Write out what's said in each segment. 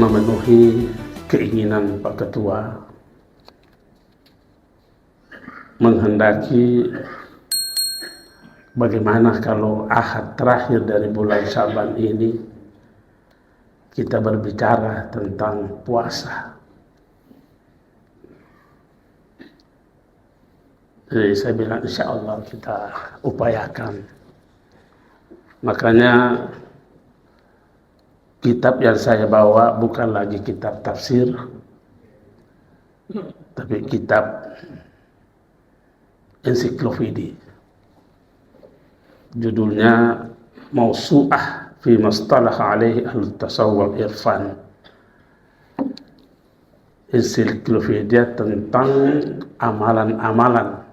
memenuhi keinginan Pak Ketua, menghendaki bagaimana kalau Ahad terakhir dari bulan Syaban ini kita berbicara tentang puasa. Jadi saya bilang insya Allah kita upayakan. Makanya kitab yang saya bawa bukan lagi kitab tafsir, tapi kitab ensiklopedi. Judulnya Mausu'ah fi mastalah alaihi ahli tasawwuf irfan. Ensiklopedia tentang amalan-amalan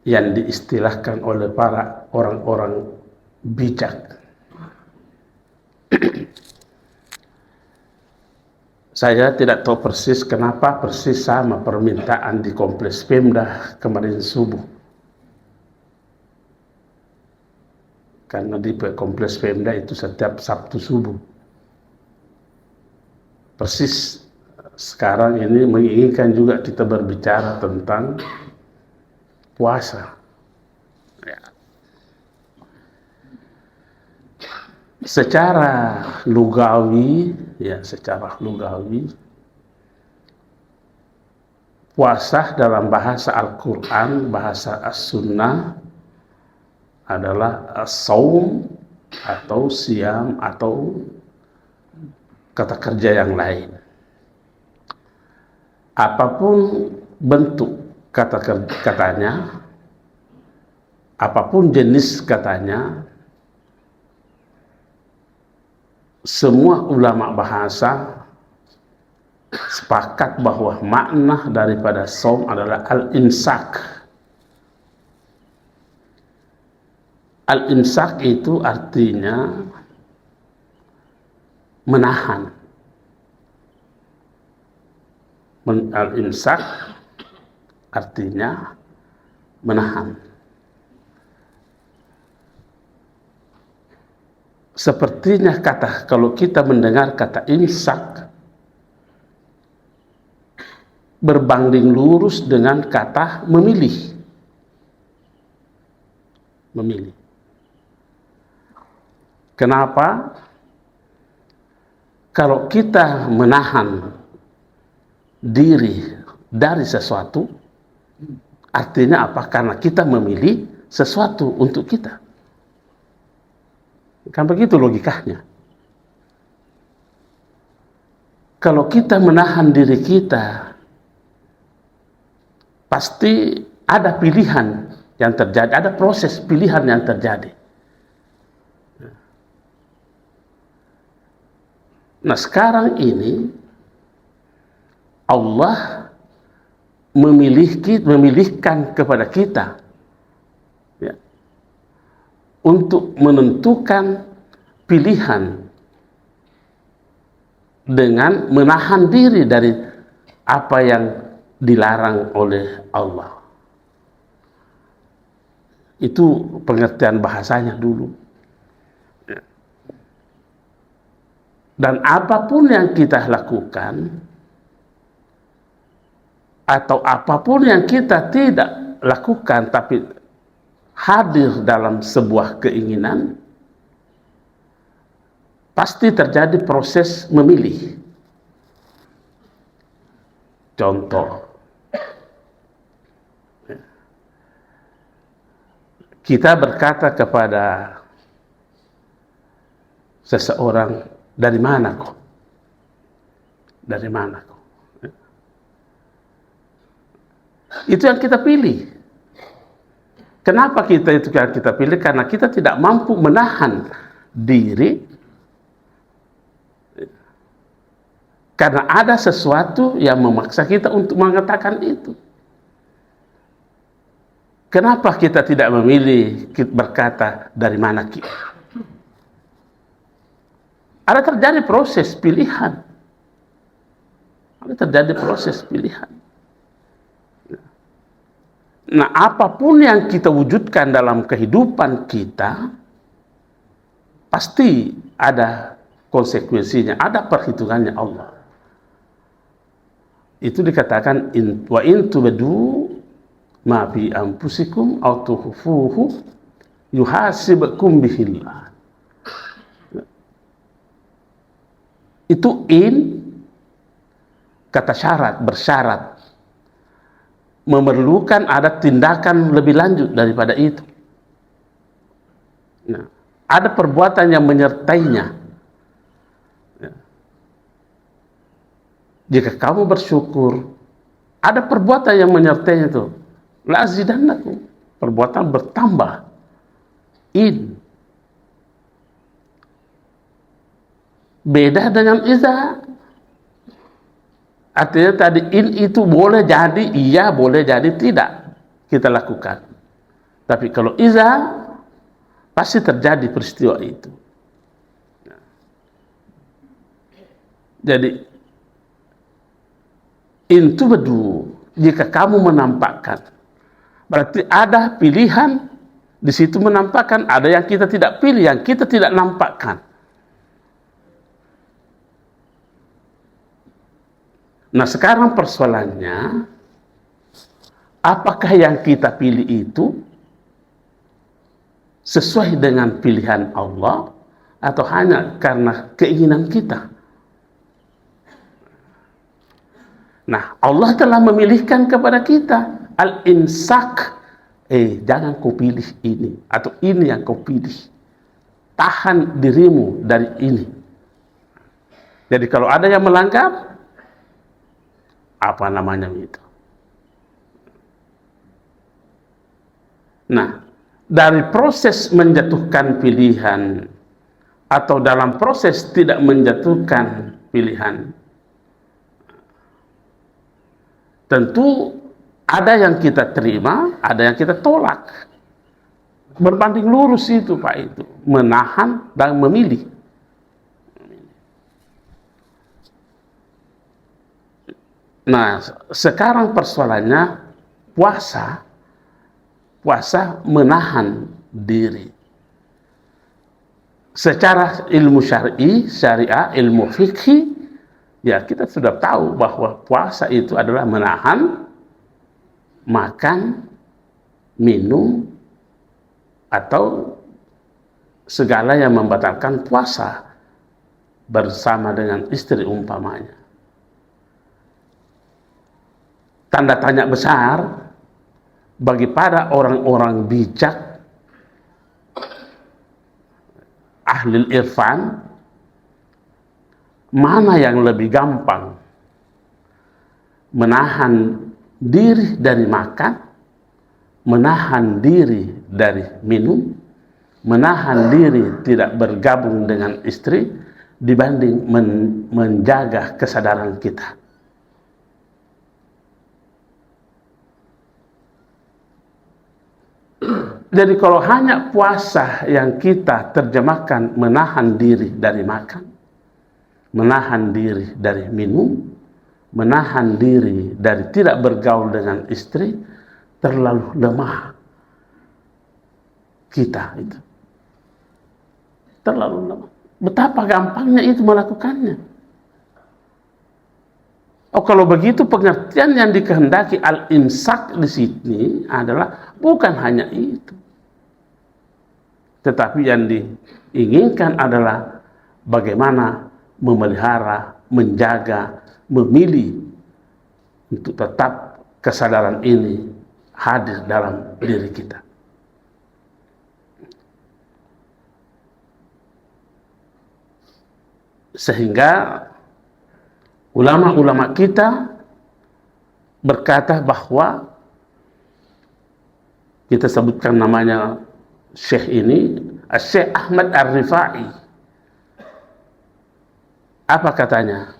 yang diistilahkan oleh para orang-orang bijak. Saya tidak tahu persis kenapa persis sama permintaan di Kompleks Pemda kemarin subuh. Karena di Kompleks Pemda itu setiap Sabtu subuh. Persis sekarang ini menginginkan juga kita berbicara tentang puasa. Ya. Secara lugawi, puasa dalam bahasa Al-Quran, bahasa As-Sunnah adalah as-saum atau siam atau kata kerja yang lain. Apapun bentuk katanya, apapun jenis katanya, semua ulama bahasa sepakat bahwa makna daripada saum adalah al-imsak. Al-imsak itu artinya menahan. Al-imsak artinya menahan. Sepertinya kalau kita mendengar kata imsak berbanding lurus dengan kata memilih. Memilih. Kenapa? Kalau kita menahan diri dari sesuatu, artinya apa? Karena kita memilih sesuatu untuk kita. Kan begitu logikanya. Kalau kita menahan diri kita, pasti ada pilihan yang terjadi, ada proses pilihan yang terjadi. Nah sekarang ini Allah memilihkan kepada kita ya, untuk menentukan pilihan dengan menahan diri dari apa yang dilarang oleh Allah. Itu pengertian bahasanya dulu. Dan apapun yang kita lakukan atau apapun yang kita tidak lakukan tapi hadir dalam sebuah keinginan, pasti terjadi proses memilih. Contoh, kita berkata kepada seseorang, dari mana kau? Dari mana kau? Itu yang kita pilih. Kenapa itu yang kita pilih? Karena kita tidak mampu menahan diri. Karena ada sesuatu yang memaksa kita untuk mengatakan itu. Kenapa kita tidak memilih berkata dari mana kita? Ada terjadi proses pilihan. Ada terjadi proses pilihan. Nah, apapun yang kita wujudkan dalam kehidupan kita, pasti ada konsekuensinya, ada perhitungannya Allah. Itu dikatakan wa in tubdu ma fi anfusikum aw tukhfuhu yuhasibkum bihillah. Itu kata syarat, bersyarat, memerlukan ada tindakan lebih lanjut daripada itu. Nah, ada perbuatan yang menyertainya. Jika kamu bersyukur, ada perbuatan yang menyertai itu. La azidannakum, perbuatan bertambah. Beda dengan iza. Artinya tadi itu boleh jadi iya, boleh jadi tidak kita lakukan. Tapi kalau iza, pasti terjadi peristiwa itu. Jadi itu bedu, jika kamu menampakkan, berarti ada pilihan di situ menampakkan, ada yang kita tidak pilih, yang kita tidak nampakkan. Nah, sekarang persoalannya, apakah yang kita pilih itu sesuai dengan pilihan Allah atau hanya karena keinginan kita? Nah, Allah telah memilihkan kepada kita al-imsak. Jangan kau pilih ini atau ini yang kau pilih. Tahan dirimu dari ini. Jadi kalau ada yang melanggar, apa namanya itu? Nah, dari proses menjatuhkan pilihan atau dalam proses tidak menjatuhkan pilihan, tentu ada yang kita terima, ada yang kita tolak. Berbanding lurus itu Pak, itu menahan dan memilih. Nah, sekarang persoalannya puasa menahan diri. Secara ilmu syariah, ilmu fikih, ya kita sudah tahu bahwa puasa itu adalah menahan makan, minum, atau segala yang membatalkan puasa bersama dengan istri umpamanya. Tanda tanya besar bagi para orang-orang bijak, ahli irfan, mana yang lebih gampang menahan diri dari makan, menahan diri dari minum, menahan diri tidak bergabung dengan istri dibanding menjaga kesadaran kita. Jadi kalau hanya puasa yang kita terjemahkan menahan diri dari makan, menahan diri dari minum, menahan diri dari tidak bergaul dengan istri, terlalu lemah kita itu. Terlalu lemah. Betapa gampangnya itu melakukannya. Oh, kalau begitu pengertian yang dikehendaki al-imsak di sini adalah bukan hanya itu. Tetapi yang diinginkan adalah bagaimana memelihara, menjaga, memilih untuk tetap kesadaran ini hadir dalam diri kita. Sehingga ulama-ulama kita berkata bahwa kita sebutkan namanya Syekh ini, Syekh Ahmad Ar-Rifai. Apa katanya?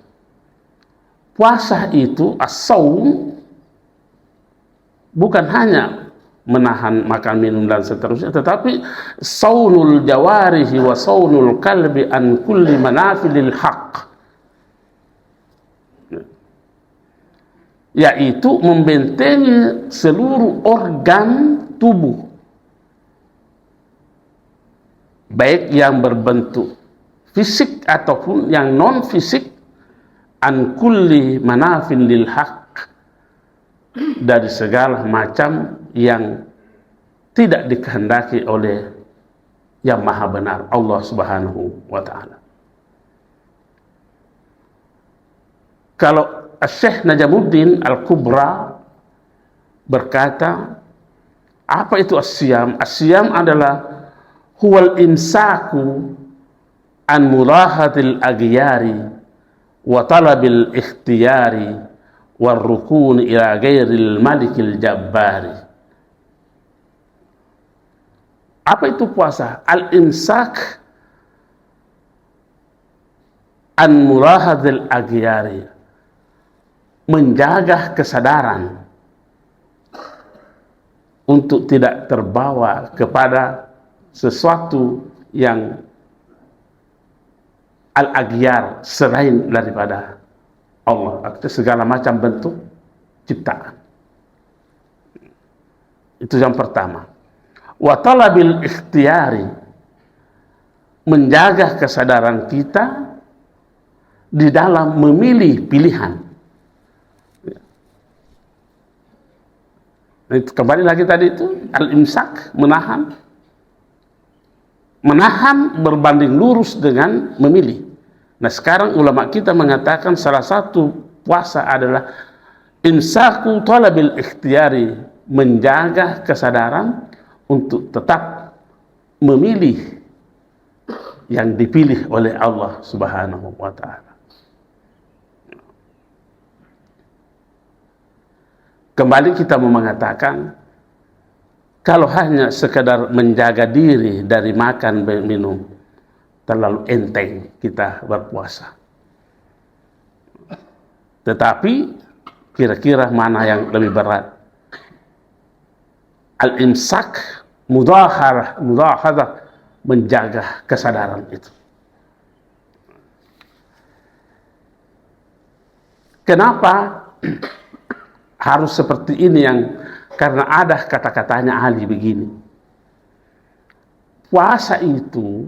Puasa itu as-saum bukan hanya menahan makan minum dan seterusnya, tetapi saunul jawarihi wa saunul qalbi an kulli manafilil haqq, yaitu membentengi seluruh organ tubuh, baik yang berbentuk fisik ataupun yang non fisik, an kulli manafin lil haq, dari segala macam yang tidak dikehendaki oleh yang maha benar, Allah Subhanahu wa ta'ala. Kalau Syekh Najamuddin Al-Kubra berkata, apa itu as-siyam? As-siyam adalah huwal imsaku an mulahatil aghyari wa talabil ikhtiyari war rukun ila ghairil malikil jabbari. Apa itu puasa? Al-imsak an mulahatil aghyari, menjaga kesadaran untuk tidak terbawa kepada sesuatu yang al-aghyar, selain daripada Allah, artinya segala macam bentuk ciptaan. Itu yang pertama. Wa talabil ikhtiyari, menjaga kesadaran kita di dalam memilih pilihan. Kembali lagi tadi itu al-imsak, menahan berbanding lurus dengan memilih. Nah, sekarang ulama kita mengatakan salah satu puasa adalah imsaku talabil ikhtiyari, menjaga kesadaran untuk tetap memilih yang dipilih oleh Allah Subhanahu wa ta'ala. Kembali kita mau mengatakan, kalau hanya sekedar menjaga diri dari makan dan minum, terlalu enteng kita berpuasa. Tetapi kira-kira mana yang lebih berat? Al-imsak, mudahadah, menjaga kesadaran itu. Kenapa harus seperti ini? Karena ada kata-katanya Ali begini, puasa itu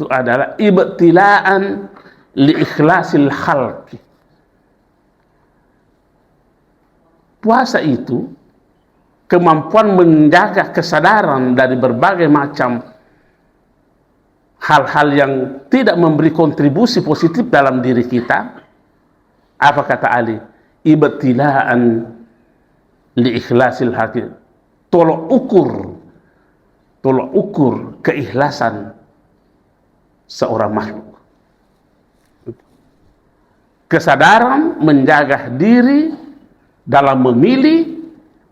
adalah ibtilaan li ikhlasil khalqi. Puasa itu kemampuan menjaga kesadaran dari berbagai macam hal-hal yang tidak memberi kontribusi positif dalam diri kita. Apa kata Ali? Ibtilaan li ikhlasil haqi, tolok ukur keikhlasan seorang makhluk. Kesadaran menjaga diri dalam memilih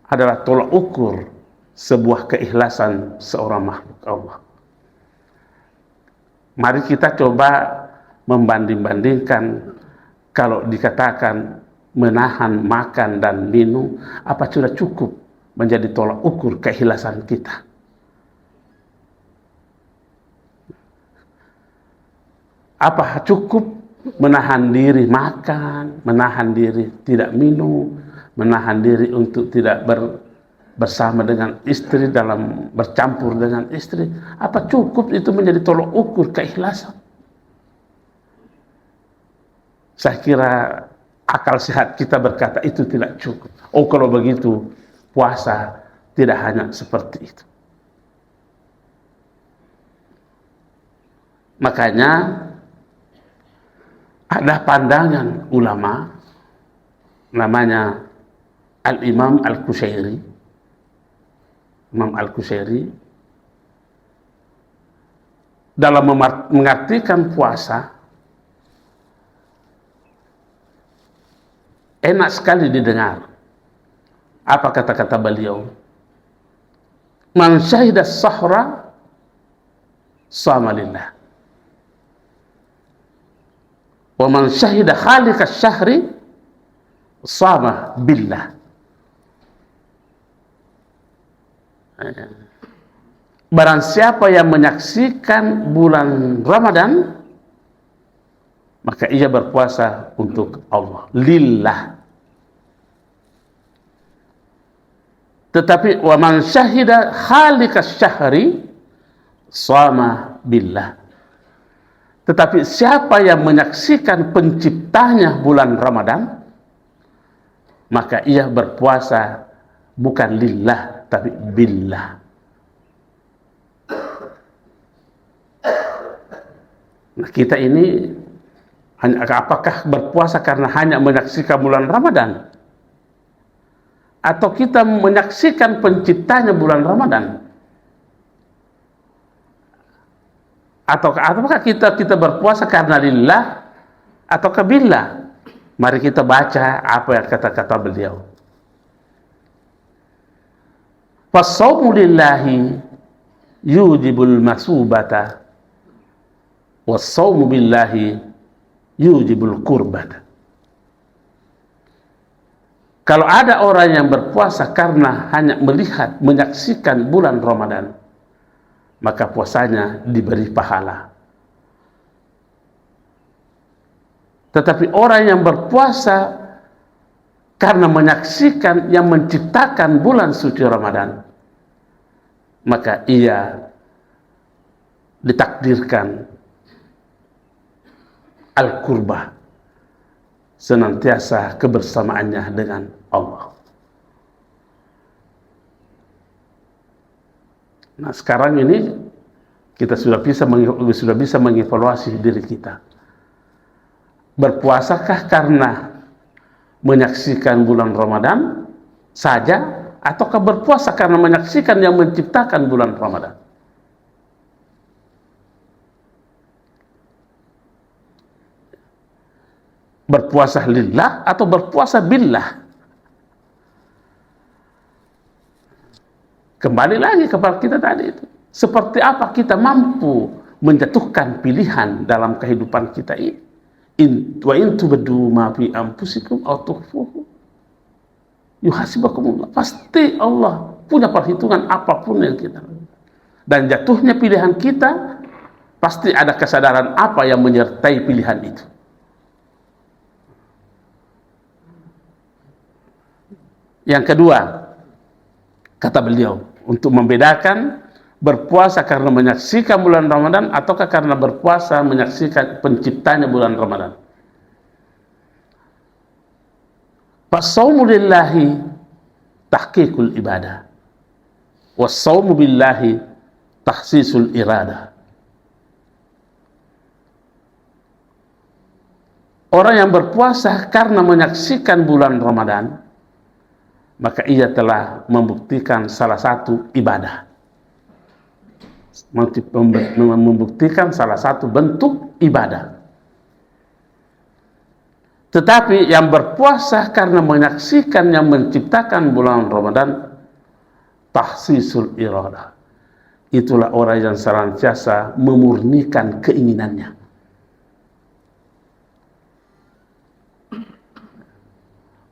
adalah tolak ukur sebuah keikhlasan seorang makhluk Allah. Mari kita coba membanding-bandingkan, kalau dikatakan menahan makan dan minum, apa sudah cukup menjadi tolak ukur keikhlasan kita? Apa cukup menahan diri makan, menahan diri tidak minum, menahan diri untuk tidak bersama dengan istri, dalam bercampur dengan istri? Apa cukup itu menjadi tolak ukur keikhlasan? Saya kira akal sehat kita berkata itu tidak cukup. Oh, kalau begitu puasa tidak hanya seperti itu. Makanya ada pandangan ulama namanya Al-Imam Al-Qushairi. Imam Al-Qushairi dalam mengartikan puasa enak sekali didengar. Apa kata-kata beliau? Man syahida sahra sama lillah, wa man syahida khaliqa syahri sama billah. Barang siapa yang menyaksikan bulan Ramadan, maka ia berpuasa untuk Allah, lillah. Tetapi wa man syahida khaliqas syahri sama billah, Tetapi siapa yang menyaksikan penciptanya bulan Ramadan, maka ia berpuasa bukan lillah tapi billah. Nah, kita ini apakah berpuasa karena hanya menyaksikan bulan Ramadan, atau kita menyaksikan penciptanya bulan Ramadan? Apakah kita berpuasa karena lillah atau billah? Mari kita baca apa yang kata-kata beliau. Fasawmu lillahi yujibul masubata, wassawmu billahi yujibul kurbata. Kalau ada orang yang berpuasa karena hanya melihat, menyaksikan bulan Ramadan, maka puasanya diberi pahala. Tetapi orang yang berpuasa karena menyaksikan yang menciptakan bulan suci Ramadan, maka ia ditakdirkan al-qurbah, senantiasa kebersamaannya dengan Allah. Nah, sekarang ini kita sudah bisa mengevaluasi diri kita. Berpuasakah karena menyaksikan bulan Ramadan saja, ataukah berpuasa karena menyaksikan yang menciptakan bulan Ramadan? Berpuasa lillah atau berpuasa billah? Kembali lagi kepada kita tadi itu. Seperti apa kita mampu menjatuhkan pilihan dalam kehidupan kita ini? Wa in tubdu ma fi anfusikum aw tukhfuhu yuhasibakumullah. Pasti Allah punya perhitungan apapun yang kita. Dan jatuhnya pilihan kita pasti ada kesadaran apa yang menyertai pilihan itu. Yang kedua, kata beliau, untuk membedakan berpuasa karena menyaksikan bulan Ramadan ataukah karena berpuasa menyaksikan penciptanya bulan Ramadan. Fasawmu lillahi tahqiqul ibadah, wassawmu billahi tahsisul iradah. Orang yang berpuasa karena menyaksikan bulan Ramadan, maka ia telah membuktikan salah satu ibadah, membuktikan salah satu bentuk ibadah. Tetapi yang berpuasa karena menyaksikan yang menciptakan bulan Ramadan, tahsisul iradah, itulah orang yang senantiasa memurnikan keinginannya.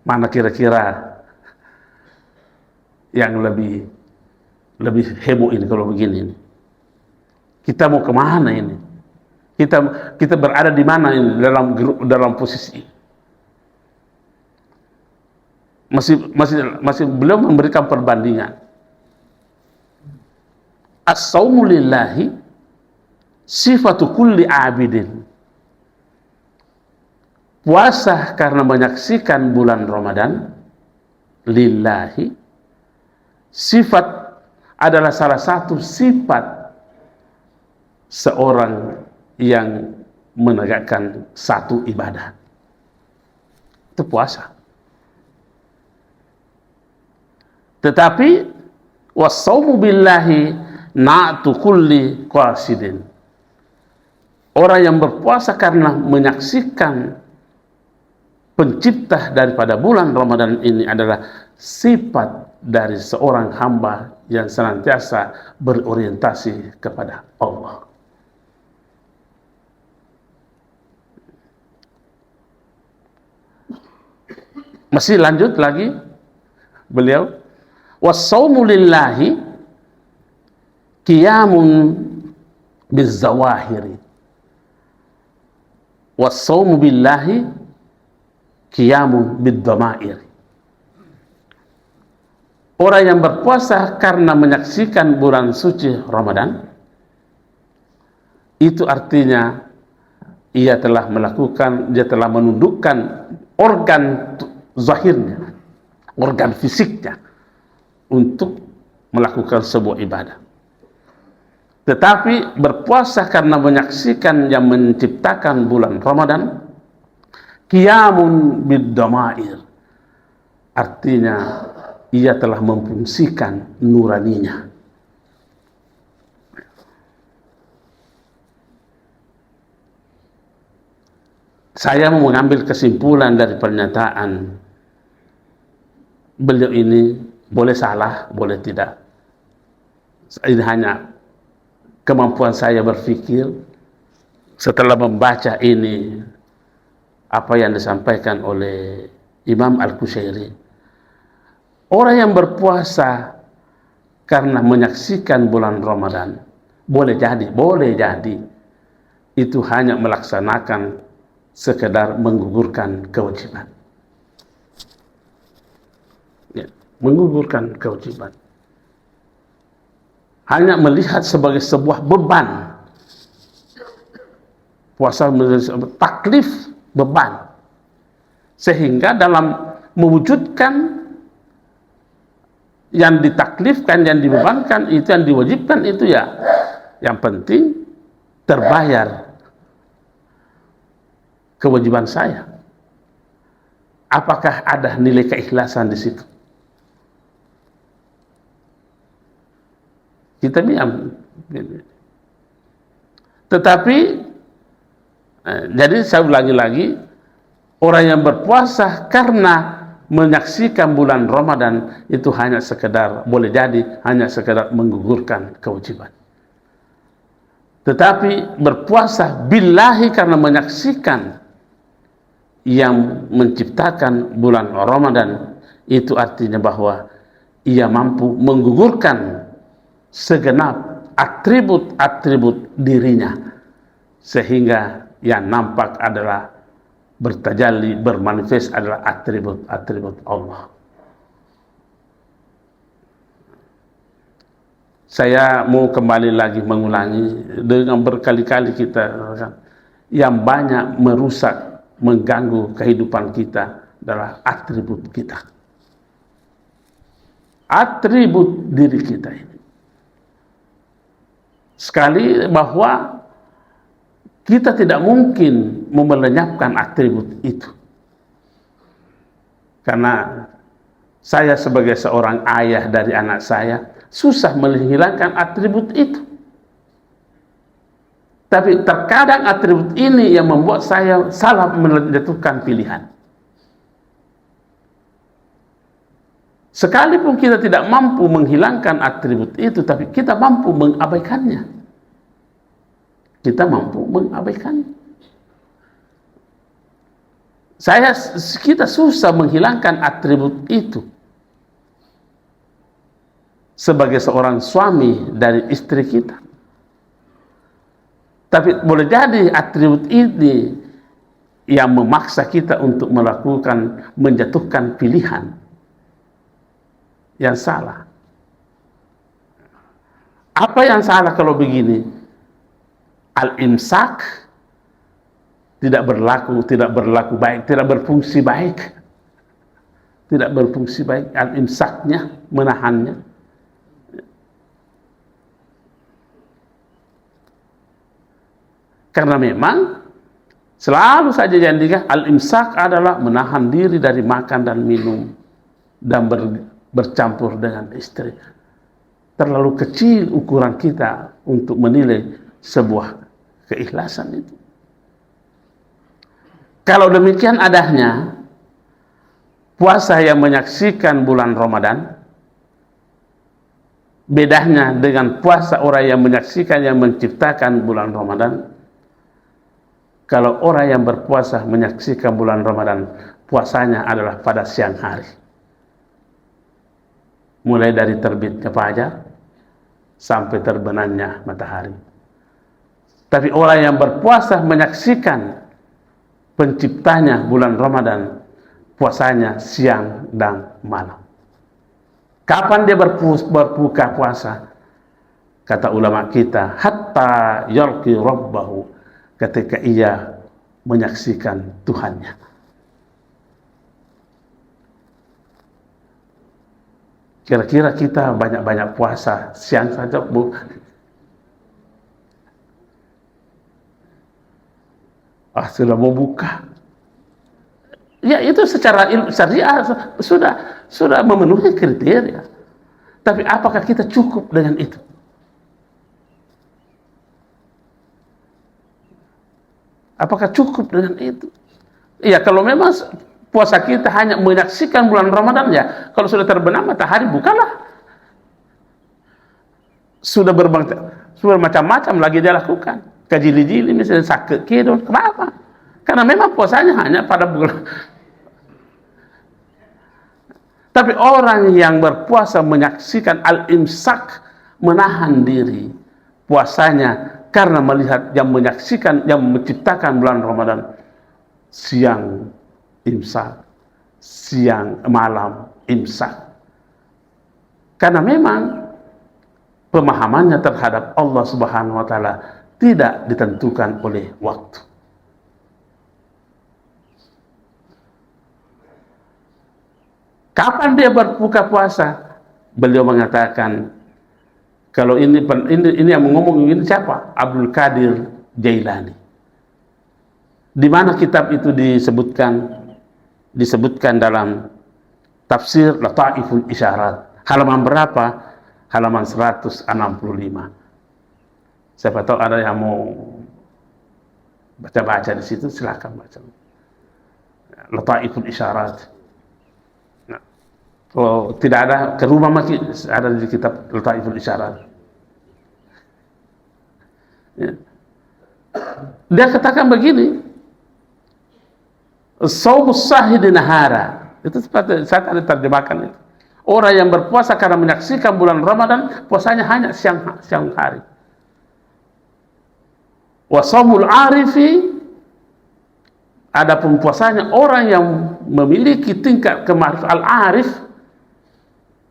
Mana kira-kira yang lebih heboh ini kalau begini? Kita mau kemana ini? Kita berada di mana ini dalam posisi? Masih belum memberikan perbandingan. As-sawmu lillahi sifatu kulli abidin. Puasa karena menyaksikan bulan Ramadan lillahi, sifat adalah salah satu sifat seorang yang menegakkan satu ibadah. Itu puasa. Tetapi wassaumu billahi na'tu kulli qasidin. Orang yang berpuasa karena menyaksikan pencipta daripada bulan Ramadan ini adalah sifat dari seorang hamba yang senantiasa berorientasi kepada Allah. Masih lanjut lagi beliau, wassaumu lillahi qiyamun bizzawahiri, wassaumu billahi qiyamun biddamair. Orang yang berpuasa karena menyaksikan bulan suci Ramadan, itu artinya dia telah menundukkan organ zahirnya, organ fisiknya untuk melakukan sebuah ibadah. Tetapi berpuasa karena menyaksikan yang menciptakan bulan Ramadan, qiyamun bid-dhamair, artinya ia telah memfungsikan nuraninya. Saya mau mengambil kesimpulan dari pernyataan beliau ini, boleh salah, boleh tidak. Ini hanya kemampuan saya berpikir setelah membaca ini, apa yang disampaikan oleh Imam Al-Qushairi. Orang yang berpuasa karena menyaksikan bulan Ramadan, boleh jadi itu hanya melaksanakan sekedar menggugurkan kewajiban. Ya, menggugurkan kewajiban. Hanya melihat sebagai sebuah beban. Puasa menjadi taklif, beban. Sehingga dalam mewujudkan yang ditaklifkan, yang dibebankan, itu yang diwajibkan, itu ya yang penting terbayar kewajiban saya. Apakah ada nilai keikhlasan di situ? Kita diam. Tetapi jadi saya ulangi lagi, orang yang berpuasa karena menyaksikan bulan Ramadan itu hanya sekedar, boleh jadi hanya sekedar menggugurkan kewajiban. Tetapi berpuasa billahi karena menyaksikan yang menciptakan bulan Ramadan, itu artinya bahwa ia mampu menggugurkan segenap atribut-atribut dirinya, sehingga yang nampak adalah bertajalli, bermanifest adalah atribut-atribut Allah. Saya mau kembali lagi mengulangi, dengan berkali-kali kita yang banyak merusak, mengganggu kehidupan kita adalah atribut kita, atribut diri kita ini. Sekali bahwa kita tidak mungkin melenyapkan atribut itu, karena saya sebagai seorang ayah dari anak saya susah menghilangkan atribut itu. Tapi terkadang atribut ini yang membuat saya salah menentukan pilihan. Sekalipun kita tidak mampu menghilangkan atribut itu, tapi kita mampu mengabaikannya. Kita mampu mengabaikannya. Kita susah menghilangkan atribut itu. Sebagai seorang suami dari istri kita. Tapi boleh jadi atribut ini yang memaksa kita untuk melakukan, menjatuhkan pilihan yang salah. Apa yang salah kalau begini? Al-imsak tidak berlaku baik, tidak berfungsi baik. Tidak berfungsi baik al-imsaknya, menahannya. Karena memang selalu saja janjikan al-imsak adalah menahan diri dari makan dan minum dan bercampur dengan istri. Terlalu kecil ukuran kita untuk menilai sebuah keikhlasan itu. Kalau demikian adanya puasa yang menyaksikan bulan Ramadan, bedanya dengan puasa orang yang menyaksikan yang menciptakan bulan Ramadan. Kalau orang yang berpuasa menyaksikan bulan Ramadan, puasanya adalah pada siang hari. Mulai dari terbitnya fajar sampai terbenamnya matahari. Tapi orang yang berpuasa menyaksikan penciptanya bulan Ramadan, puasanya siang dan malam. Kapan dia berbuka puasa? Kata ulama kita, hatta yalqi rabbahu, ketika ia menyaksikan Tuhannya. Kira-kira kita banyak-banyak puasa siang saja, Bu? Sudah mau buka. Ya itu secara syariah sudah memenuhi kriteria. Tapi apakah kita cukup dengan itu? Apakah cukup dengan itu? Ya kalau memang puasa kita hanya menyaksikan bulan Ramadan, ya kalau sudah terbenam matahari bukalah. Sudah bermacam-macam lagi dia lakukan. Kajili-jili misalnya sakit kedon, kenapa? Karena memang puasanya hanya pada bulan. Tapi orang yang berpuasa menyaksikan al-imsak, menahan diri puasanya karena melihat yang menyaksikan, yang menciptakan bulan Ramadan, siang imsak, siang malam imsak. Karena memang pemahamannya terhadap Allah Subhanahu wa taala tidak ditentukan oleh waktu. Kapan dia berbuka puasa? Beliau mengatakan, kalau ini yang ngomong ini siapa? Abdul Qadir Jailani. Di mana kitab itu disebutkan? Disebutkan dalam tafsir Lataiful Isyarat. Halaman berapa? Halaman 165. Siapa tahu ada yang mau baca-baca di situ, silakan baca. Lataiful Isyarat. Nah, kalau tidak ada, ke rumah masih ada di kitab Lataiful Isyarat. Ya. Dia katakan begini, Shaumus sahidi nahara. Itu seperti saya tadi terjemahkan itu. Orang yang berpuasa karena menyaksikan bulan Ramadan, puasanya hanya siang hari. Wa shaumul arifi, adapun puasanya orang yang memiliki tingkat kemarifatan al-arif,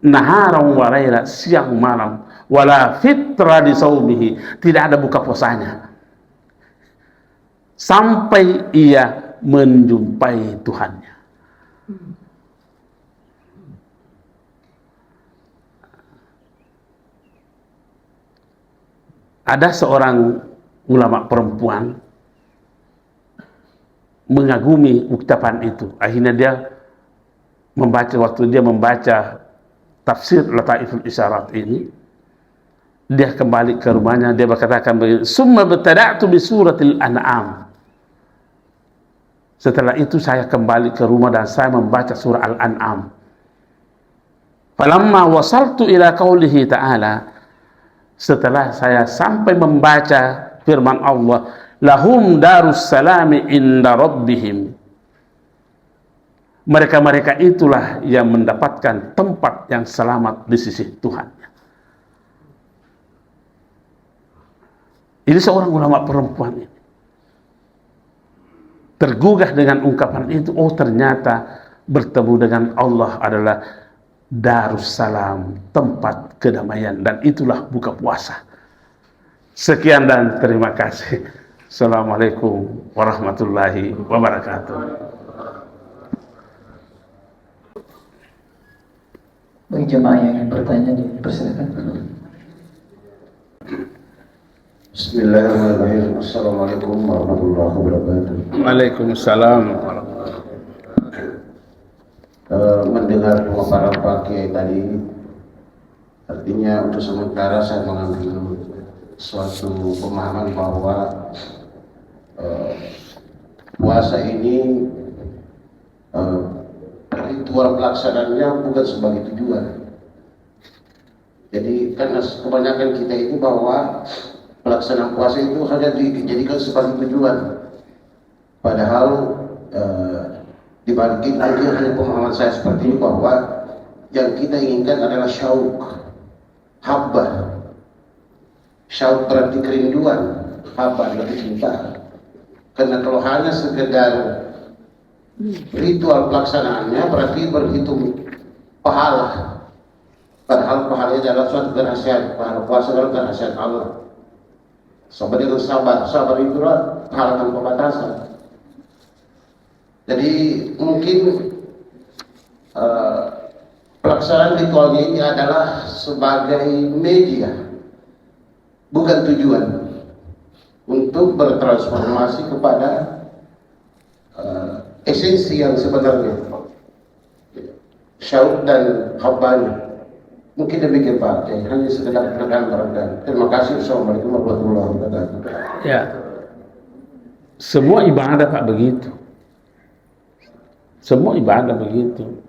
naharan wa laila, siang malam, wala fitra di saumihi, tidak ada buka puasanya sampai ia menjumpai Tuhannya. Ada seorang ulama perempuan mengagumi ucapan itu. Akhirnya dia waktu dia membaca tafsir Lataiful Isyarat ini, dia kembali ke rumahnya, dia berkatakan begini, summa batada'tu bi suratil an'am. Setelah itu saya kembali ke rumah dan saya membaca surah Al-An'am. Falamma wasaltu ila qaulihi ta'ala, setelah saya sampai membaca firman Allah, lahum darus salami inda rabbihim, mereka-mereka itulah yang mendapatkan tempat yang selamat di sisi Tuhannya. Ini seorang ulama perempuan ini tergugah dengan ungkapan itu. Oh, ternyata bertemu dengan Allah adalah Darussalam, tempat kedamaian, dan itulah buka puasa. Sekian dan terima kasih. Assalamualaikum warahmatullahi wabarakatuh. Bagi jemaah yang ingin bertanya, dipersilakan. Bismillahirrahmanirrahim. Assalamualaikum warahmatullahi wabarakatuh. Waalaikumsalam. Mendengar pemaparan Pak Kiai tadi, artinya untuk sementara saya mengambil suatu pemahaman bahwa puasa ini ritual pelaksanaannya bukan sebagai tujuan. Jadi karena kebanyakan kita itu bahwa pelaksanaan puasa itu hanya dijadikan sebagai tujuan, padahal dibalik hanya pemahaman saya seperti ini, bahwa yang kita inginkan adalah syauk, habbah. Syauk berarti kerinduan, habbah adalah kecintaan. Karena kalau hanya sekedar ritual pelaksanaannya berarti berhitung pahala, padahal pahalanya adalah suatu kerahasiaan. Pahala puasa adalah kerahasiaan Allah. Sama dengan sabar itu pahala tanpa batasan. Jadi mungkin pelaksanaan ritualnya ini adalah sebagai media, bukan tujuan, untuk bertransformasi kepada esensi yang sebenarnya, syaud dan habbani. Mungkin demikian Pak, hanya sekedar menekan barangkali. Terima kasih. Assalamualaikum warahmatullahi wabarakatuh. Ya, semua ibadah Pak begitu. Semua ibadah begitu.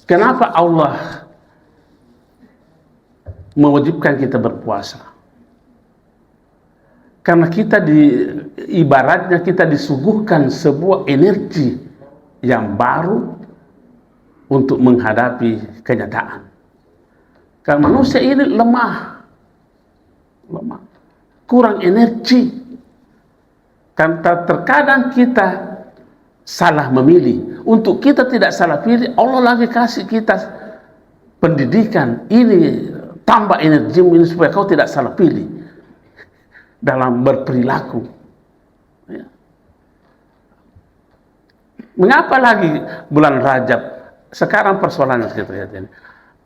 Kenapa Allah mewajibkan kita berpuasa? Karena kita ibaratnya kita disuguhkan sebuah energi yang baru untuk menghadapi kenyataan. Karena manusia ini lemah, kurang energi. Karena terkadang kita salah memilih. Untuk kita tidak salah pilih, Allah lagi kasih kita pendidikan ini, tambah energi ini supaya kau tidak salah pilih dalam berperilaku. Ya. Mengapa lagi bulan Rajab? Sekarang persoalannya kita lihat ini.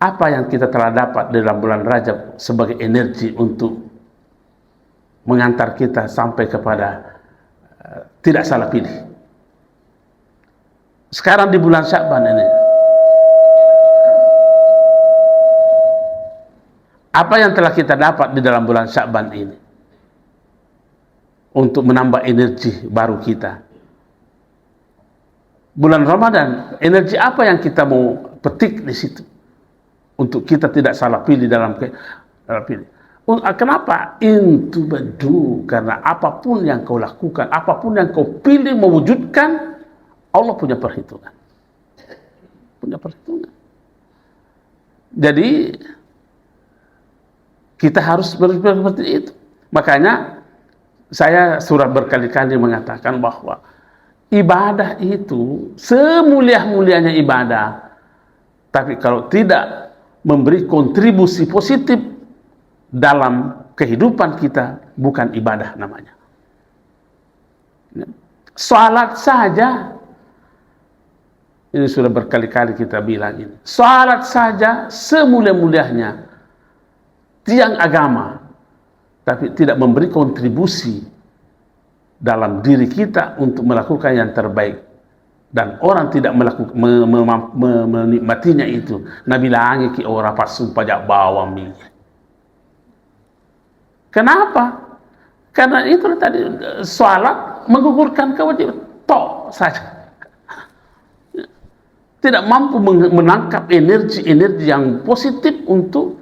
Apa yang kita telah dapat dalam bulan Rajab sebagai energi untuk mengantar kita sampai kepada tidak salah pilih? Sekarang di bulan Sya'ban ini, apa yang telah kita dapat di dalam bulan Sya'ban ini untuk menambah energi baru kita? Bulan Ramadan, energi apa yang kita mau petik di situ untuk kita tidak salah pilih dalam pilih? Kenapa? Intubadu, karena apapun yang kau lakukan, apapun yang kau pilih mewujudkan, Allah punya perhitungan. Punya perhitungan. Jadi kita harus berpikir seperti itu. Makanya saya sudah berkali-kali mengatakan bahwa ibadah itu semulia-mulianya ibadah, tapi kalau tidak memberi kontribusi positif dalam kehidupan kita, bukan ibadah namanya. Salat saja, ini sudah berkali-kali kita bilang ini, salat saja semulia-mulianya tiang agama, tapi tidak memberi kontribusi dalam diri kita untuk melakukan yang terbaik, dan orang tidak melakukan menikmatinya itu. Nabi langi ki ora pasum pajak bawang mi. Kenapa? Karena itu tadi, salat menggugurkan kewajiban tok saja, tidak mampu menangkap energi-energi yang positif untuk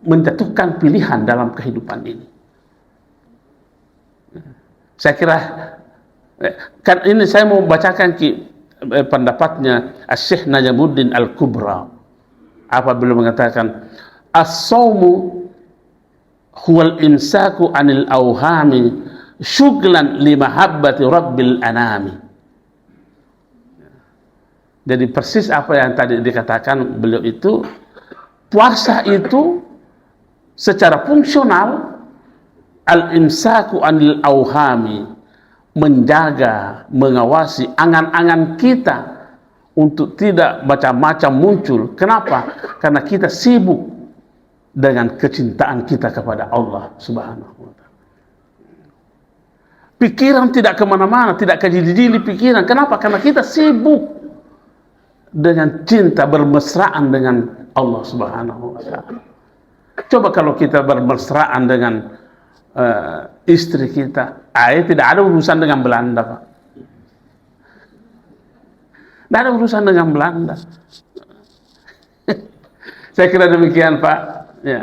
menjatuhkan pilihan dalam kehidupan ini. Saya kira kan ini saya mau bacakan pendapatnya Syekh Najamuddin Al-Kubra apabila mengatakan as-sawmu huwal imsaku anil awhami syuglan li mahabbati rabbil anami. Jadi persis apa yang tadi dikatakan beliau itu, puasa itu secara fungsional al-imsaku anil awhami, menjaga, mengawasi angan-angan kita untuk tidak macam-macam muncul. Kenapa? Karena kita sibuk dengan kecintaan kita kepada Allah Subhanahu wa ta'ala. Pikiran tidak kemana-mana, tidak kejili-jili pikiran. Kenapa? Karena kita sibuk dengan cinta bermesraan dengan Allah Subhanahu wa ta'ala. Coba kalau kita bermesraan dengan istri kita, tidak ada urusan dengan Belanda, Pak. Tidak ada urusan dengan Belanda. Saya kira demikian, Pak. Ya.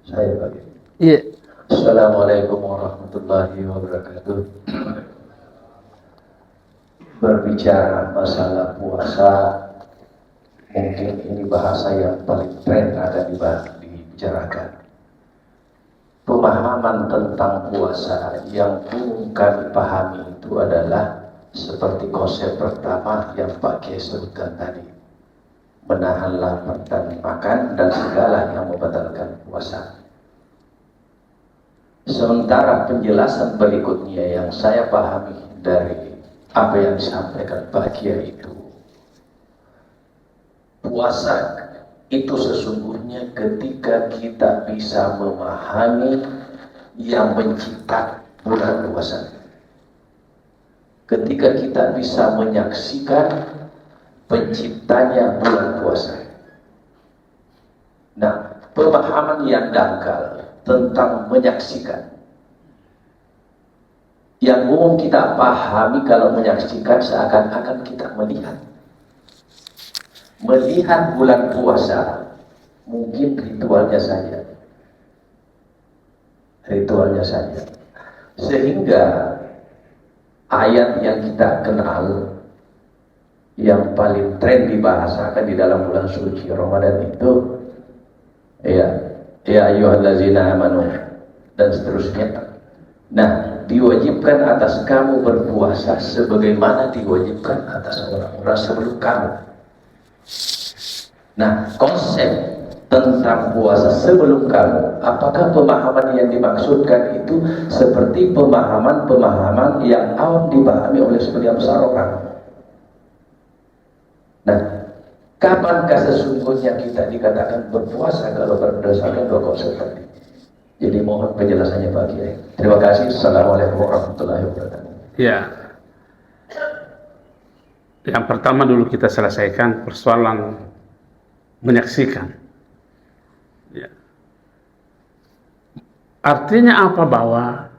Saya bagi. Iya. Assalamualaikum warahmatullahi wabarakatuh. Berbicara masalah puasa, mungkin ini bahasa yang paling tren ada dibicarakan. Pemahaman tentang puasa yang bukan dipahami itu adalah seperti konsep pertama yang Pak Kiai sebutkan tadi, menahan lapar dan makan dan segala yang membatalkan puasa. Sementara penjelasan berikutnya yang saya pahami dari apa yang disampaikan Pak Kiai itu, puasa itu sesungguhnya ketika kita bisa memahami yang mencipta bulan puasa. Ketika kita bisa menyaksikan penciptanya bulan puasa. Nah, pemahaman yang dangkal tentang menyaksikan, yang umum kita pahami kalau menyaksikan seakan-akan kita melihat bulan puasa, mungkin ritualnya saja, sehingga ayat yang kita kenal yang paling tren dibahasakan di dalam bulan suci Ramadan itu ya ayyuhallazina amanu dan seterusnya. Nah, diwajibkan atas kamu berpuasa sebagaimana diwajibkan atas orang-orang sebelum kamu. Nah, konsep tentang puasa sebelum kamu, apakah pemahaman yang dimaksudkan itu seperti pemahaman yang awam dipahami oleh sebagian besar orang? Nah, kapankah sesungguhnya kita dikatakan berpuasa kalau berdasarkan dua konsep tadi? Jadi mohon penjelasannya Pak Kiai. Terima kasih. Assalamualaikum warahmatullahi wabarakatuh. Ya, yang pertama dulu kita selesaikan persoalan menyaksikan. Ya. Artinya apa? Bahwa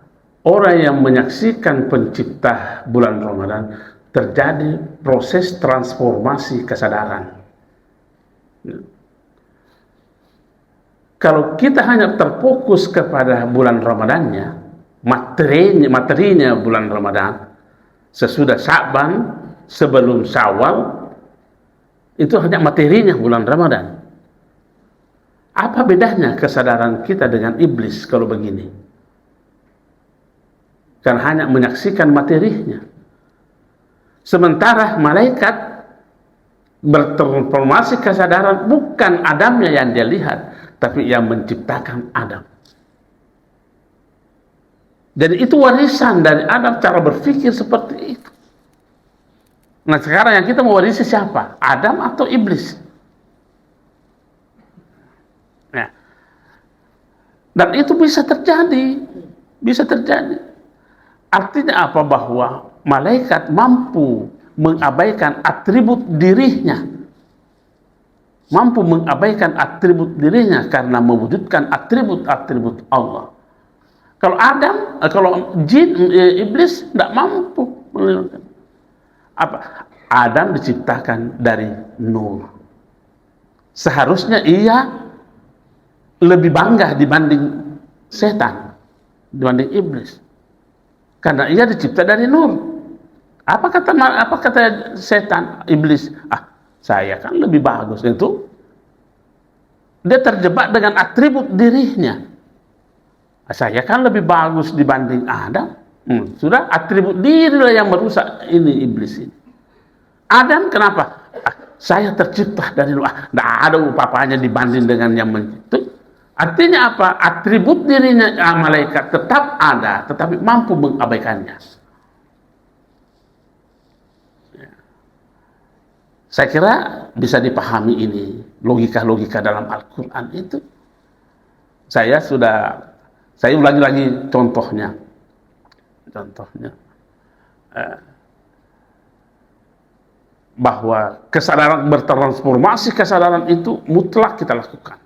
orang yang menyaksikan pencipta bulan Ramadan, terjadi proses transformasi kesadaran. Kalau kita hanya terfokus kepada bulan Ramadannya, materinya bulan Ramadan, sesudah Sya'ban, sebelum Syawal, itu hanya materinya bulan Ramadan. Apa bedanya kesadaran kita dengan iblis kalau begini? Kan hanya menyaksikan materinya. Sementara malaikat bertransformasi kesadaran, bukan Adamnya yang dia lihat, tapi yang menciptakan Adam. Jadi itu warisan dari Adam, cara berpikir seperti itu. Nah, sekarang yang kita mau warisi siapa? Adam atau iblis? Nah, dan itu bisa terjadi. Artinya apa? Bahwa malaikat mampu mengabaikan atribut dirinya, karena mewujudkan atribut Allah. Kalau iblis tidak mampu. Apa? Adam diciptakan dari nur. Seharusnya ia lebih bangga dibanding setan, dibanding iblis, karena ia dicipta dari nur. Apa kata setan, iblis? Saya kan lebih bagus. Itu dia terjebak dengan atribut dirinya. Saya kan lebih bagus dibanding Adam. Sudah, atribut dirilah yang merusak ini iblis ini. Adam kenapa? Saya tercipta dari luar. Tidak ada apa-apanya dibanding dengan yang mencipta. Artinya apa? Atribut dirinya malaikat tetap ada, tetapi mampu mengabaikannya. Saya kira bisa dipahami ini, logika-logika dalam Al-Quran itu. Saya ulangi lagi contohnya. Bahwa kesadaran bertransformasi, kesadaran itu mutlak kita lakukan.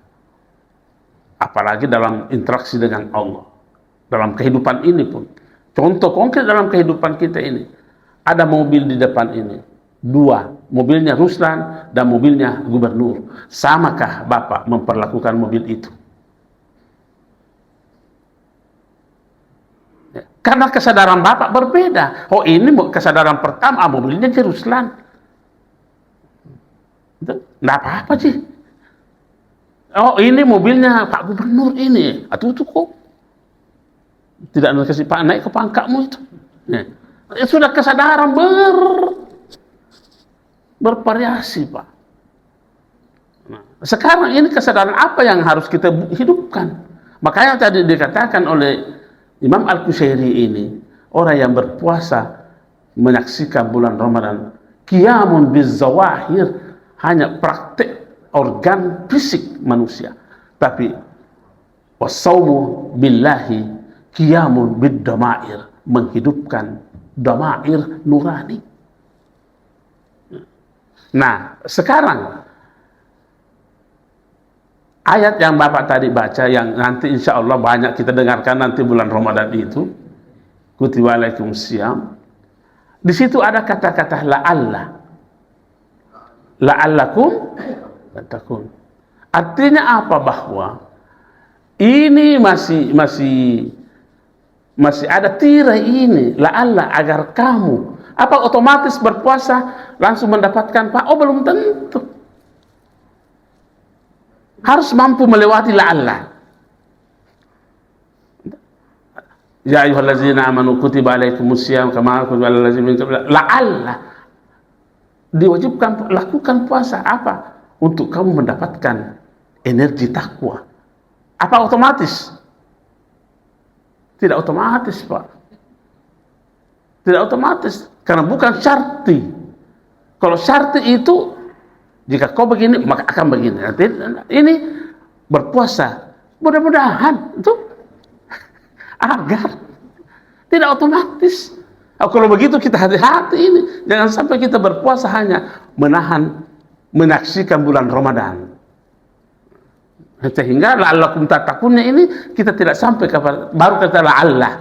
Apalagi dalam interaksi dengan Allah. Dalam kehidupan ini pun. Contoh konkret dalam kehidupan kita ini. Ada mobil di depan ini. Dua, mobilnya Ruslan dan mobilnya gubernur. Samakah Bapak memperlakukan mobil itu? Ya, karena kesadaran Bapak berbeda. Oh, ini kesadaran pertama, mobilnya Ruslan. Tidak apa-apa sih. Oh, ini mobilnya Pak Gubernur ini. Itu kok tidak kasih Pak naik ke pangkatmu itu. Ya. Sudah kesadaran bervariasi, Pak. Nah, sekarang ini kesadaran apa yang harus kita hidupkan? Makanya tadi dikatakan oleh Imam Al-Qushairi ini orang yang berpuasa menyaksikan bulan Ramadan, qiyamun bizzawahir, hanya praktek organ fisik manusia, tapi wasaumu billahi qiyamun biddamair, menghidupkan damair nurani. Nah, sekarang ayat yang Bapak tadi baca, yang nanti insya Allah banyak kita dengarkan nanti bulan Ramadan itu, kutiba alaikum siyam, di situ ada kata-kata la'allakum tattaqun. Artinya apa? Bahwa ini masih ada tirai ini, la'alla, agar kamu, apa otomatis berpuasa langsung mendapatkan Pak? Oh, belum tentu. Harus mampu melewati la'alla. Ya ayyuhallazina amanu kutiba alaikumusiyam kama kutiba alal ladzina min qablikum la'alla. Diwajibkan lakukan puasa apa? Untuk kamu mendapatkan energi takwa. Apa otomatis? Tidak otomatis, Pak. Tidak otomatis, karena bukan syarti. Kalau syarti itu, jika kau begini, maka akan begini. Nanti ini berpuasa, mudah-mudahan itu agar tidak otomatis. Kalau begitu kita hati-hati ini, jangan sampai kita berpuasa hanya menyaksikan bulan Ramadan. Sehingga la'allakum tattaqunnya ini kita tidak sampai kapan, baru kata la'allah.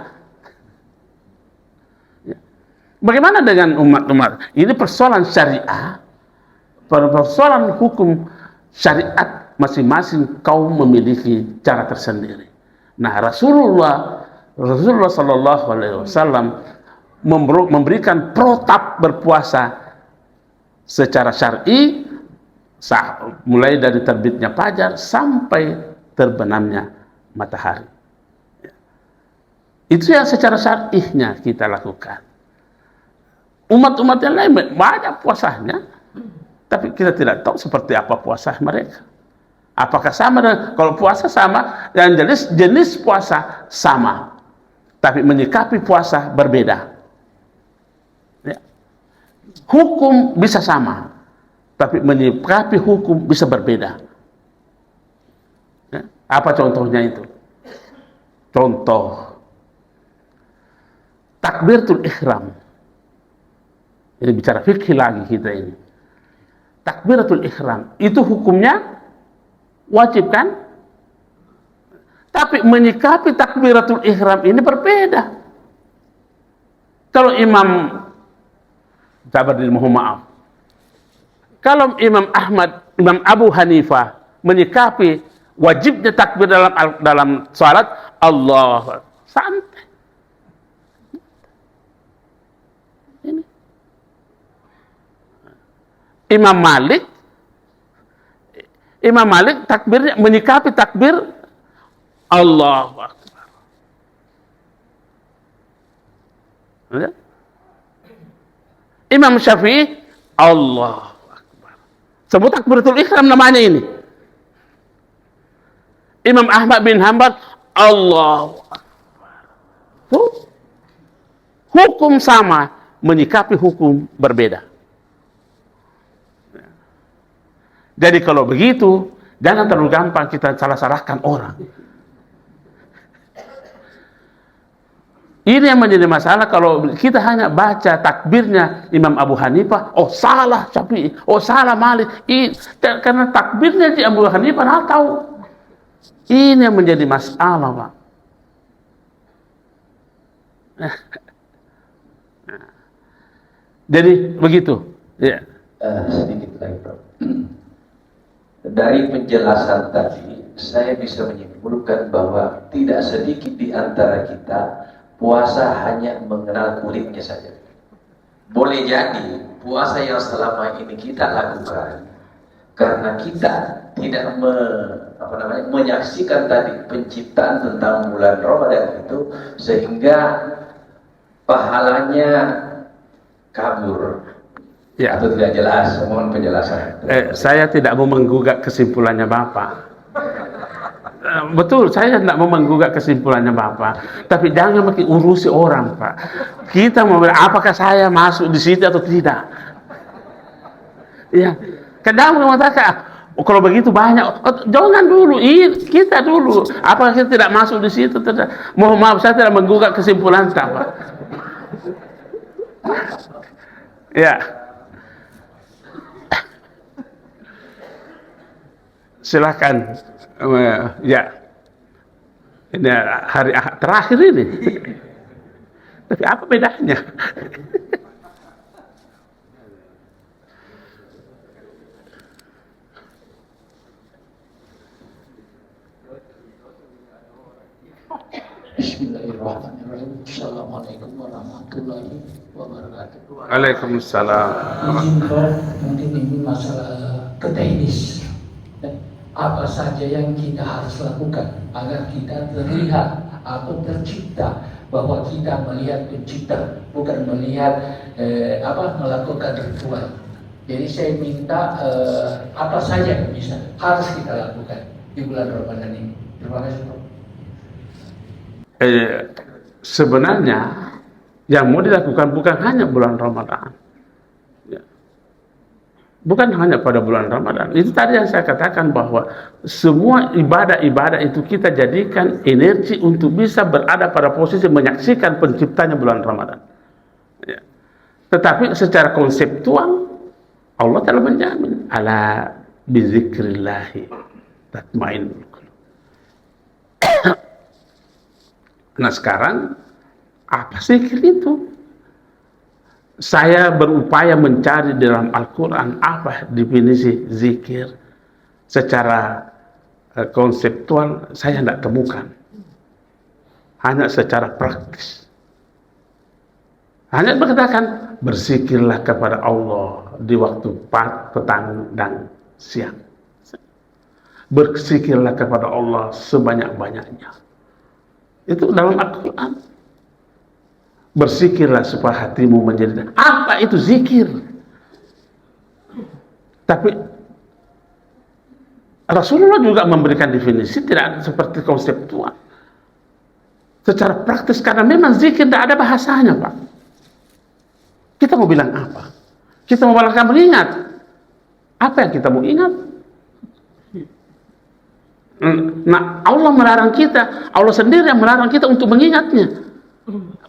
Bagaimana dengan umat-umat? Ini persoalan syariah, persoalan hukum syariat, masing-masing kaum memiliki cara tersendiri. Nah, Rasulullah Sallallahu Alaihi Wasallam memberikan protap berpuasa secara syar'i, mulai dari terbitnya fajar sampai terbenamnya matahari. Itu yang secara syar'ihnya kita lakukan. Umat-umat yang lain banyak puasanya, tapi kita tidak tahu seperti apa puasa mereka. Apakah sama dengan, kalau puasa sama, yang jenis puasa sama, tapi menyikapi puasa berbeda. Ya. Hukum bisa sama, tapi menyikapi hukum bisa berbeda. Ya. Apa contohnya itu? Contoh takbiratul ihram. Ini bicara fikih lagi kita ini. Takbiratul ihram itu hukumnya wajib kan? Tapi menyikapi takbiratul ihram ini berbeda. Kalau Imam mohon maaf. Kalau Imam Ahmad, Imam Abu Hanifah menyikapi wajibnya takbir dalam salat, Allah santai. Ini. Imam Malik takbirnya menyikapi takbir Allahu Akbar. Ya? Imam Syafi'i Allahu Akbar. Sebut takbiratul ihram namanya ini. Imam Ahmad bin Hanbal Allahu Akbar. Hukum sama, menyikapi hukum berbeda. Jadi kalau begitu, jangan terlalu gampang kita salah-salahkan orang. Ini yang menjadi masalah kalau kita hanya baca takbirnya Imam Abu Hanifah, oh salah Syafi'i, oh salah Malik. Karena takbirnya di Abu Hanifah nggak tahu. Ini yang menjadi masalah, Pak. Jadi begitu. Ya. Sedikit lagi, Bro. Dari penjelasan tadi, saya bisa menyimpulkan bahwa tidak sedikit di antara kita puasa hanya mengenal kulitnya saja. Boleh jadi puasa yang selama ini kita lakukan karena kita tidak menyaksikan tadi penciptaan tentang bulan Ramadan itu, sehingga pahalanya kabur. Ya. Atau tidak jelas, mohon penjelasan. Saya tidak mau menggugat kesimpulannya Bapak. Betul, saya tidak mau menggugat kesimpulannya Bapak, tapi jangan makin urusi orang Pak. Kita mau bilang, apakah saya masuk di situ atau tidak? Ya, kadang mengatakan, oh, kalau begitu banyak, oh, jangan dulu, kita dulu. Apakah kita tidak masuk di situ? Tidak. Mohon maaf, saya tidak menggugat kesimpulan Pak. Ya, silakan. Ya, ini hari terakhir ini. Tapi apa bedanya? Bismillahirrahmanirrahim. Assalamualaikum warahmatullahi wabarakatuh. Waalaikumsalam. Izin Prof, mungkin ini masalah teknis. Apa saja yang kita harus lakukan agar kita terlihat atau tercipta bahwa kita melihat pencipta, bukan melihat melakukan ritual. Jadi saya minta apa saja yang bisa harus kita lakukan di bulan Ramadan ini. Terima kasih Prof. Sebenarnya yang mau dilakukan bukan hanya bulan Ramadan, ya. Bukan hanya pada bulan Ramadan. Itu tadi yang saya katakan bahwa semua ibadah-ibadah itu kita jadikan energi untuk bisa berada pada posisi menyaksikan penciptanya bulan Ramadan, ya. Tetapi secara konseptual Allah telah menjamin ala bizikrillahi tatmainnul qulub. Nah sekarang apa zikir itu? Saya berupaya mencari di dalam Al-Quran apa definisi zikir secara konseptual, saya tidak temukan. Hanya secara praktis. Hanya berkatakan berzikirlah kepada Allah di waktu petang dan siang. Berzikirlah kepada Allah sebanyak-banyaknya. Itu dalam Al-Quran. Berzikirlah supaya hatimu menjadi. Apa itu zikir? Tapi Rasulullah juga memberikan definisi tidak seperti konseptual. Secara praktis, karena memang zikir tidak ada bahasanya Pak. Kita mau bilang apa? Kita mau malah mengingat. Apa yang kita mau ingat? Nah, Allah melarang kita, Allah sendiri yang melarang kita untuk mengingatnya.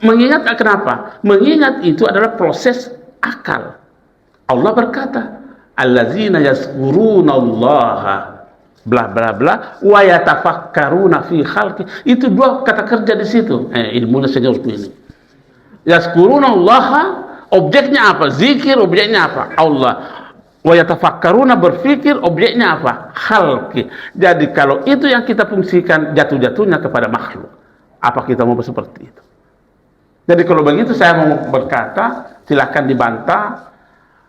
Mengingat kenapa? Mengingat itu adalah proses akal. Allah berkata, allazina yazkurunallaha bla bla bla wa yatafakkaruna fi khalqi. Itu dua kata kerja di situ. Ilmunya senior ini. Yazkurunallaha, objeknya apa? Zikir, objeknya apa? Allah. Wa yatafakkaruna, berpikir, objeknya apa? Khalqi. Jadi kalau itu yang kita fungsikan, jatuh-jatuhnya kepada makhluk. Apa kita mau seperti itu? Jadi kalau begitu saya mau berkata, silakan dibantah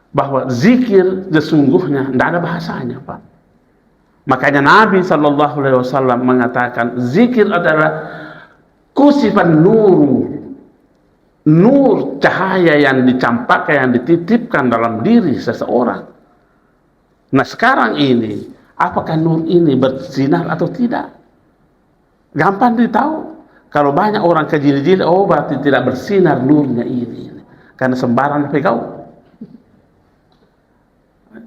bahwa zikir sesungguhnya tidak ada bahasanya Pak. Makanya Nabi SAW mengatakan zikir adalah kusifan nur cahaya yang dicampakkan, yang dititipkan dalam diri seseorang. Nah sekarang ini, apakah nur ini bersinar atau tidak? Gampang ditahu. Kalau banyak orang kejil-jil, oh berarti tidak bersinar nurnya ini. Karena sembarang pegau.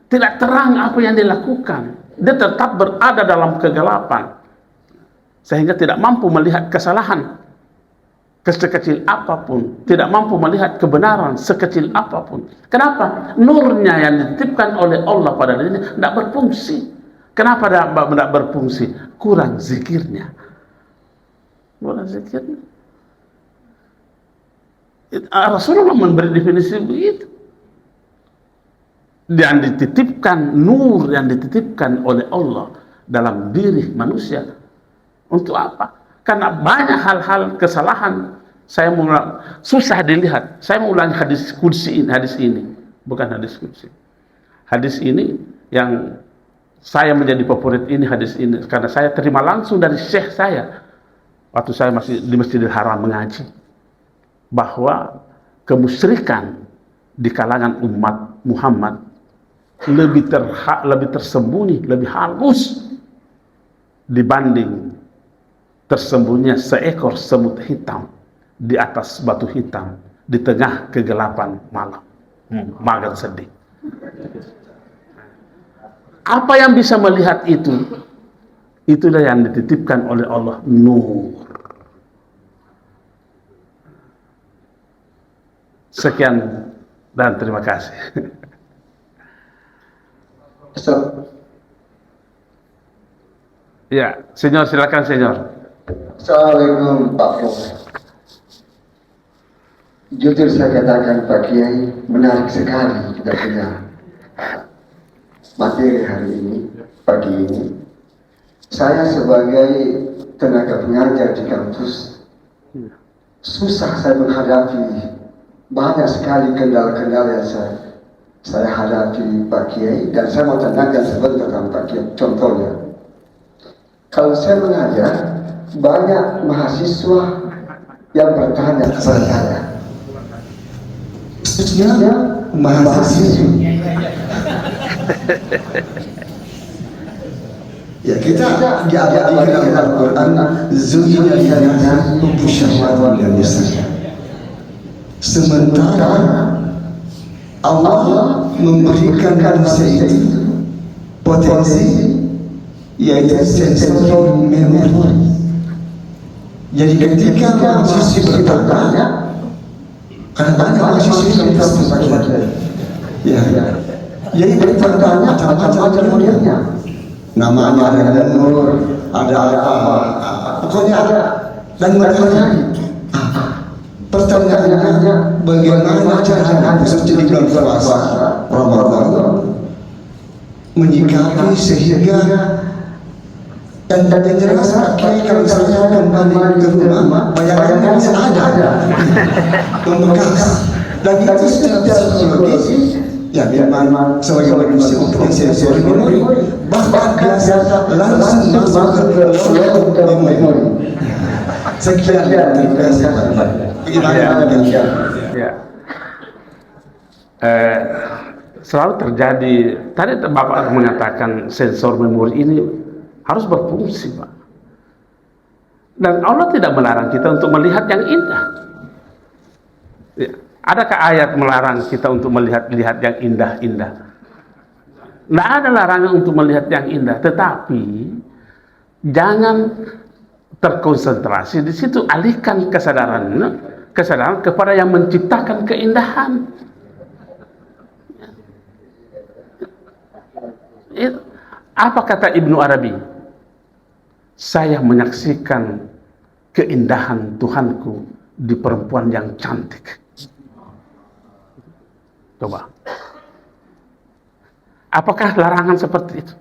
Tidak terang apa yang dilakukan. Dia tetap berada dalam kegelapan. Sehingga tidak mampu melihat kesalahan sekecil apapun. Tidak mampu melihat kebenaran sekecil apapun. Kenapa? Nurnya yang dititipkan oleh Allah pada dirinya tidak berfungsi. Kenapa tidak berfungsi? Kurang zikirnya. Kurang zikirnya. Rasulullah memberi definisi begitu. Yang dititipkan, nur yang dititipkan oleh Allah dalam diri manusia. Untuk apa? Karena banyak hal-hal kesalahan. Saya susah dilihat. Saya mengulangi hadis ini, bukan hadis kursi. Hadis ini yang saya menjadi favorit ini, hadis ini karena saya terima langsung dari syekh saya waktu saya masih di Masjidil Haram mengaji, bahwa kemusyrikan di kalangan umat Muhammad lebih tersembunyi, lebih halus dibanding tersembunyinya seekor semut hitam di atas batu hitam di tengah kegelapan malam. Magar sedih. Apa yang bisa melihat itu? Itulah yang dititipkan oleh Allah, nur. Sekian dan terima kasih. Ya, Senyor, silakan Senyor. Assalamualaikum Pak Prof. Jujur saya katakan Pak Kiai, menarik sekali kita punya materi hari ini, pagi ini. Saya sebagai tenaga pengajar di kampus, susah saya menghadapi banyak sekali kendala-kendala yang saya hadapi Pak Kiai, dan saya mau tanyakan sebentar tentang Pak Kiai. Contohnya, kalau saya mengajar, banyak mahasiswa yang bertanya kepada saya, khususnya mahasiswa. Ya, kita diabadikan dalam Al-Quran, zuhina linnasi hubbu syahwati minan nisa. Sementara Allah memberikan manusia itu potensi, yaitu sensor memori. Jadi ketika mahasiswa bertanya, kadang-kadang mahasiswa minta pertanyaan, ya, jadi bertanya macam-macam modelnya. Namanya ada nur, ada apa, pokoknya ada. Dan mereka cari. Pertanyaannya, bagaimana cara khususnya di bulan puasa Ramadan menyikapi sehingga dan jelas pakai kalau saya kembali ke rumah bayangannya masih ada membekas, dan itu secara psikologis ya memang sebagai manusia untuk sensori memori bahkan biasa langsung masuk ke dalam memori. Sekian terima kasih. Ya. Selalu terjadi. Tadi Bapak mengatakan sensor memori ini harus berfungsi, Pak. Dan Allah tidak melarang kita untuk melihat yang indah. Ya. Adakah ayat melarang kita untuk melihat yang indah-indah? Tidak ada larangan untuk melihat yang indah, tetapi jangan terkonsentrasi di situ. Alihkan kesadaran kepada yang menciptakan keindahan. Apa kata Ibnu Arabi? Saya menyaksikan keindahan Tuhanku di perempuan yang cantik. Coba. Apakah larangan seperti itu?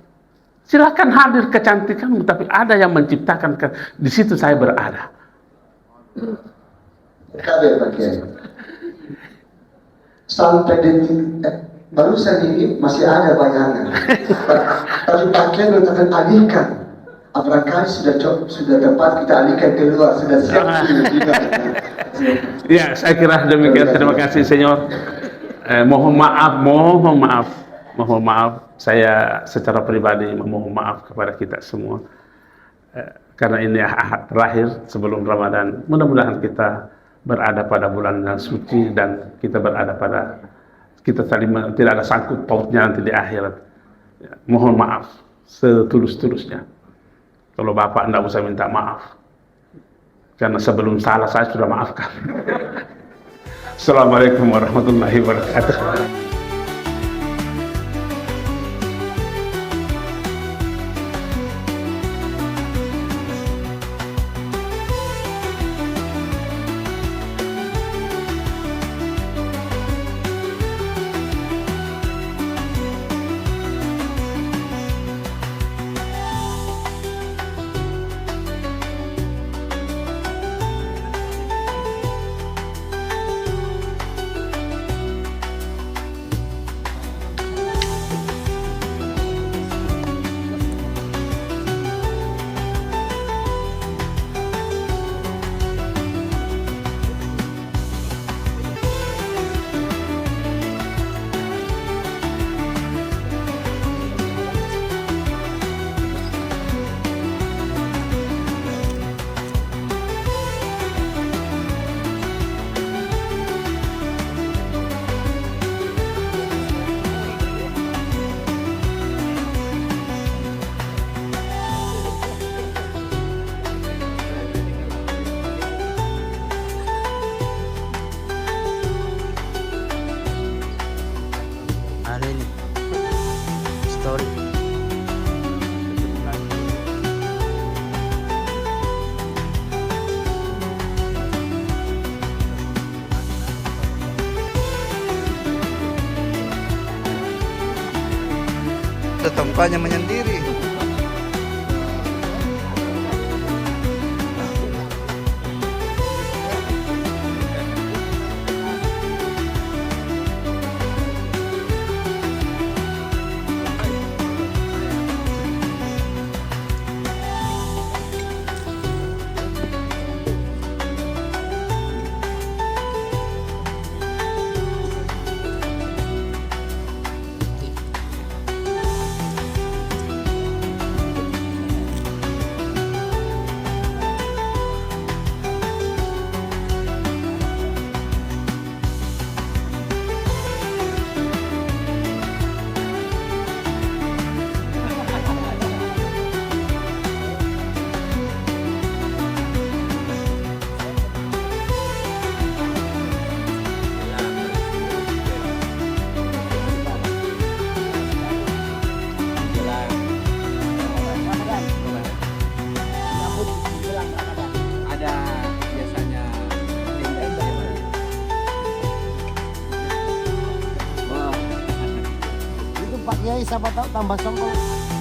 Silakan hadir kecantikanmu, tapi ada yang menciptakan di situ saya berada. Kader Pak Kiai. Sampai detik barusan ini masih ada bayangan. Tapi Pak Kiai mengatakan alihkan. Apakah sudah tepat kita alihkan keluar, sudah siap? Ya, saya kira demikian. Terima kasih, Senyor. Mohon maaf, saya secara pribadi memohon maaf kepada kita semua, karena ini ahad terakhir sebelum Ramadan. Mudah-mudahan kita berada pada bulan yang suci dan kita berada pada tidak ada sangkut pautnya nanti di akhirat. Mohon maaf setulus-tulusnya. Kalau Bapak tidak usah minta maaf, karena sebelum salah saya sudah maafkan. Assalamualaikum warahmatullahi wabarakatuh. Setempatnya menyendiri. Pak Kiai siapa tahu tambah songkok.